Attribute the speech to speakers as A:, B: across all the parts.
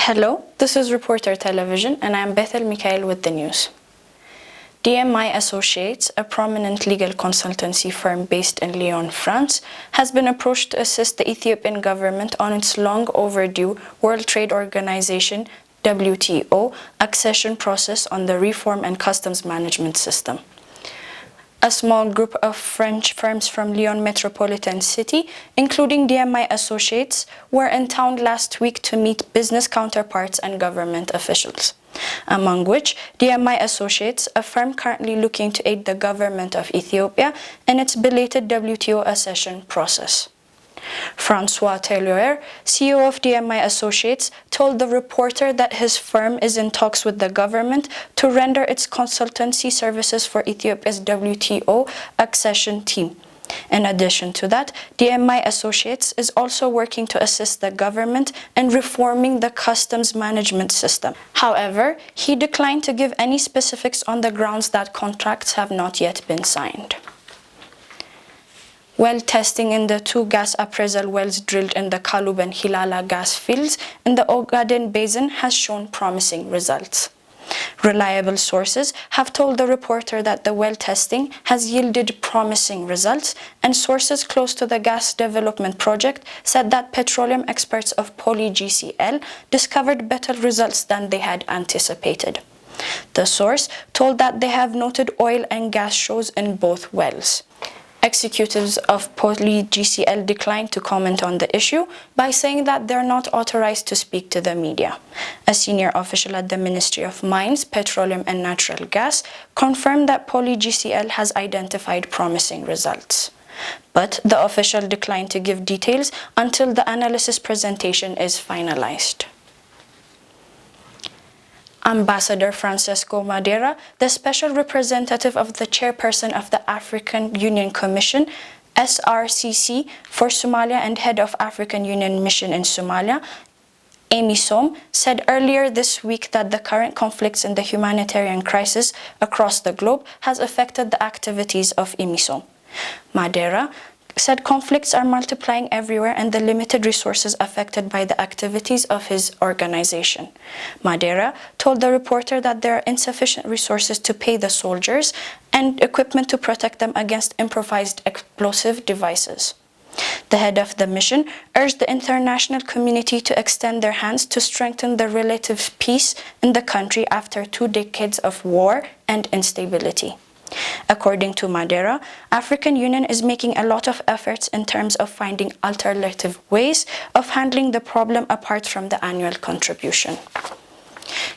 A: Hello, this is Reporter Television and I'm Bethel Mikhail with the news. DMI Associates, a prominent legal consultancy firm based in Lyon, France, has been approached to assist the Ethiopian government on its long overdue World Trade Organization WTO accession process on the reform and customs management system. A small group of French firms from Lyon metropolitan city, including DMI Associates, were in town last week to meet business counterparts and government officials, among which DMI Associates, a firm currently looking to aid the government of Ethiopia in its belated WTO accession process. Francois Taylor, CEO of DMI Associates, told the reporter that his firm is in talks with the government to render its consultancy services for Ethiopia's WTO accession team. In addition to that, DMI Associates is also working to assist the government in reforming the customs management system. However, he declined to give any specifics on the grounds that contracts have not yet been signed. Well testing in the two gas appraisal wells drilled in the Kalub and Hilala gas fields in the Ogaden Basin has shown promising results. Reliable sources have told the reporter that the well testing has yielded promising results, and sources close to the gas development project said that petroleum experts of PolyGCL discovered better results than they had anticipated. The source told that they have noted oil and gas shows in both wells. Executives of PolyGCL declined to comment on the issue by saying that they're not authorized to speak to the media. A senior official at the Ministry of Mines, Petroleum and Natural Gas confirmed that PolyGCL has identified promising results. But the official declined to give details until the analysis presentation is finalized. Ambassador Francesco Madera, the special representative of the chairperson of the African Union Commission, SRCC, for Somalia and head of African Union Mission in Somalia, AMISOM, said earlier this week that the current conflicts in the humanitarian crisis across the globe has affected the activities of AMISOM. Madera said conflicts are multiplying everywhere and the limited resources affected by the activities of his organization. Madera told the reporter that there are insufficient resources to pay the soldiers and equipment to protect them against improvised explosive devices. The head of the mission urged the international community to extend their hands to strengthen the relative peace in the country after 2 decades of war and instability. According to Madera, African Union is making a lot of efforts in terms of finding alternative ways of handling the problem apart from the annual contribution.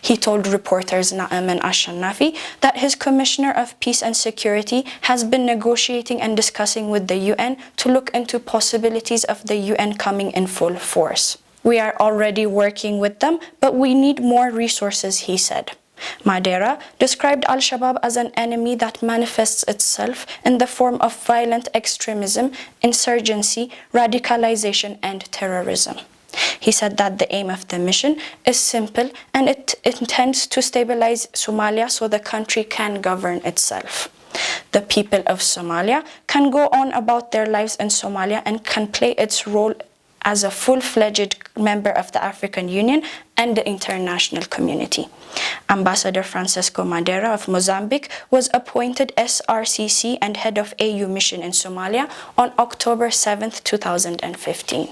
A: He told reporters Naaman Ashanafi that his Commissioner of Peace and Security has been negotiating and discussing with the UN to look into possibilities of the UN coming in full force. We are already working with them, but we need more resources, he said. Madera described Al-Shabaab as an enemy that manifests itself in the form of violent extremism, insurgency, radicalization, and terrorism. He said that the aim of the mission is simple and it intends to stabilize Somalia so the country can govern itself. The people of Somalia can go on about their lives in Somalia and can play its role as a full-fledged member of the African Union and the international community. Ambassador Francesco Madera of Mozambique was appointed SRCC and head of AU mission in Somalia on October 7, 2015.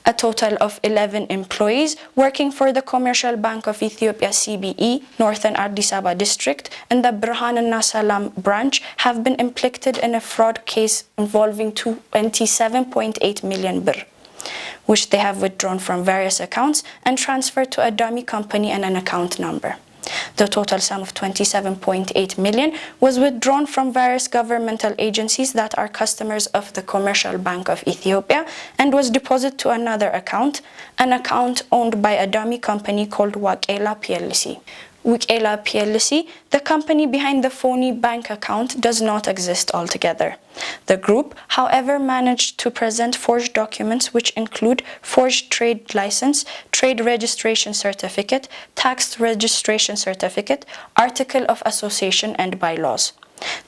A: A total of 11 employees working for the Commercial Bank of Ethiopia CBE, Northern Addis Ababa district, and the Birhanena Salam branch have been implicated in a fraud case involving 27.8 million birr, which they have withdrawn from various accounts and transferred to a dummy company and an account number. The total sum of 27.8 million was withdrawn from various governmental agencies that are customers of the Commercial Bank of Ethiopia and was deposited to another account, an account owned by a dummy company called Waqela PLC. Waqela PLC, the company behind the phony bank account, does not exist altogether. The group, however, managed to present forged documents which include forged trade license, trade registration certificate, tax registration certificate, article of association, and bylaws.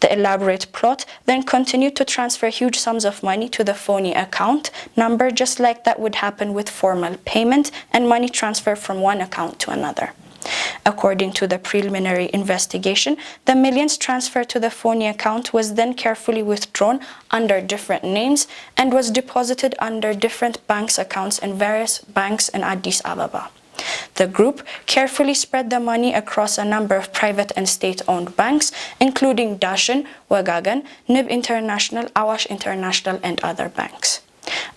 A: The elaborate plot then continued to transfer huge sums of money to the phony account number, just like that would happen with formal payment and money transfer from one account to another. According to the preliminary investigation, the millions transferred to the phony account was then carefully withdrawn under different names and was deposited under different banks' accounts in various banks in Addis Ababa. The group carefully spread the money across a number of private and state-owned banks, including Dashin, Wagagan, NIB International, Awash International, and other banks.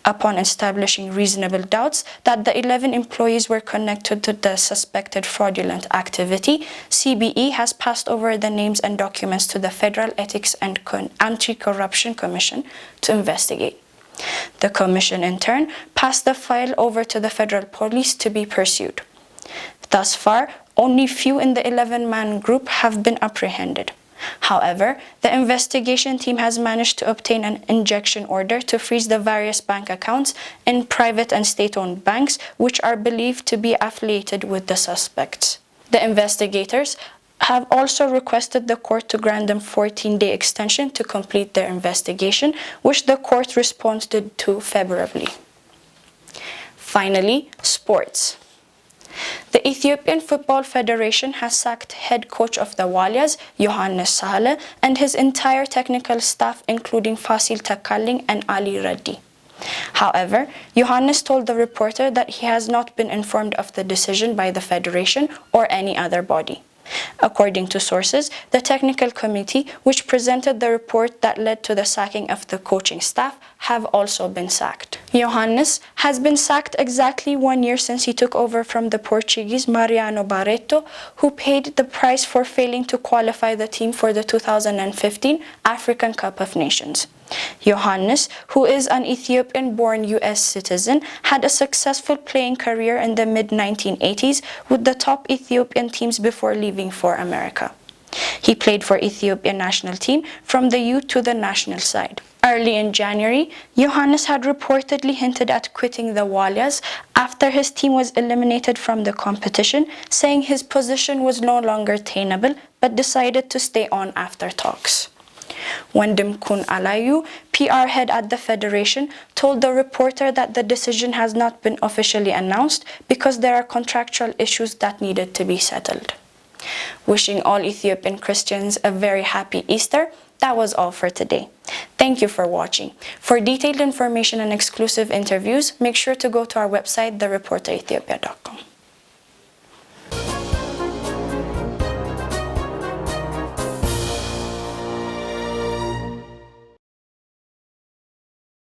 A: Upon establishing reasonable doubts that the 11 employees were connected to the suspected fraudulent activity, CBE has passed over the names and documents to the Federal Ethics and Anti-Corruption Commission to investigate. The commission, in turn, passed the file over to the Federal Police to be pursued. Thus far, only few in the 11-man group have been apprehended. However, the investigation team has managed to obtain an injunction order to freeze the various bank accounts in private and state-owned banks, which are believed to be affiliated with the suspects. The investigators have also requested the court to grant them 14-day extension to complete their investigation, which the court responded to favorably. Finally, sports. The Ethiopian Football Federation has sacked head coach of the Walias, Yohannes Sahle, and his entire technical staff, including Fasil Takalling and Ali Raddi. However, Yohannes told the reporter that he has not been informed of the decision by the federation or any other body. According to sources, the technical committee, which presented the report that led to the sacking of the coaching staff, have also been sacked. Yohannes has been sacked exactly 1 year since he took over from the Portuguese Mariano Barreto, who paid the price for failing to qualify the team for the 2015 African Cup of Nations. Yohannes, who is an Ethiopian-born US citizen, had a successful playing career in the mid-1980s with the top Ethiopian teams before leaving for America. He played for Ethiopian national team from the youth to the national side. Early in January, Yohannes had reportedly hinted at quitting the Walias after his team was eliminated from the competition, saying his position was no longer tenable but decided to stay on after talks. Wendem Kun Alayu, PR head at the federation, told the reporter that the decision has not been officially announced because there are contractual issues that needed to be settled. Wishing all Ethiopian Christians a very happy Easter. That was all for today. Thank you for watching. For detailed information and exclusive interviews, make sure to go to our website, thereporterethiopia.com.